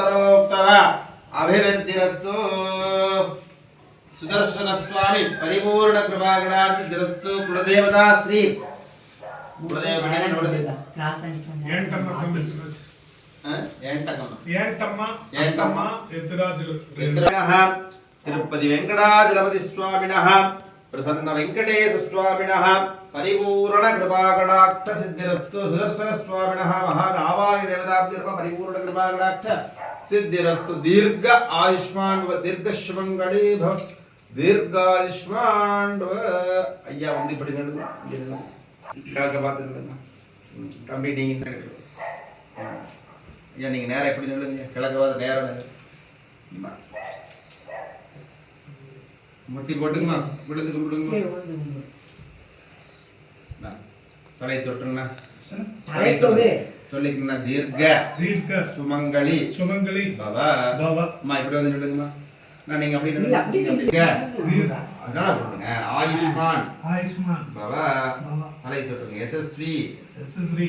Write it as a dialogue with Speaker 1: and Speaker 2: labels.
Speaker 1: उत्तरोत्तर अभिवृद्धिरस्तु सुदर्शन स्वामी परिपूर्ण कृपाकटाक्षसिद्धिरस्तु कुलदेवता श्री कुलदेव तिरुपति वेंकटाचलपति स्वामिनः प्रसन्न वेंकटेश स्वामिनः परिपूर्ण कृपाकटाक्ष सिद्धिरस्तु सुदर्शन स्वामिनः महागावाय देवताभ्यः परिपूर्ण कृपाकटाक्ष सिद्धिरस्तु दीर्घ आयुष्मान व दीर्घ शुभंगड़ी भव दीर्घायुष्मान ஐயா வந்து இப்படி நடுங்க கிழக்க பார்த்து நடுங்க தம்பி நீங்க ஐயா நீங்க நேரா எப்படி நடுங்க கிழக்க பார்த்து நேரா நடுங்க முட்டி போட்டுங்கம்மா விழுந்து கும்பிடுங்க தலை தொட்டுங்கண்ணா தலை தொடு சொல்லிக்கண்ணா தீர்க்க தீர்க்க சுமங்கலி சுமங்கலி பாபா பாபா அம்மா இப்படி வந்து நில்லுங்கம்மா நான் நீங்க அப்படி நில்லுங்க அதனால போடுங்க ஆயுஷ்மான் ஆயுஷ்மான் பாபா பாபா தலை தொட்டுங்க யசஸ்வி யசஸ்வி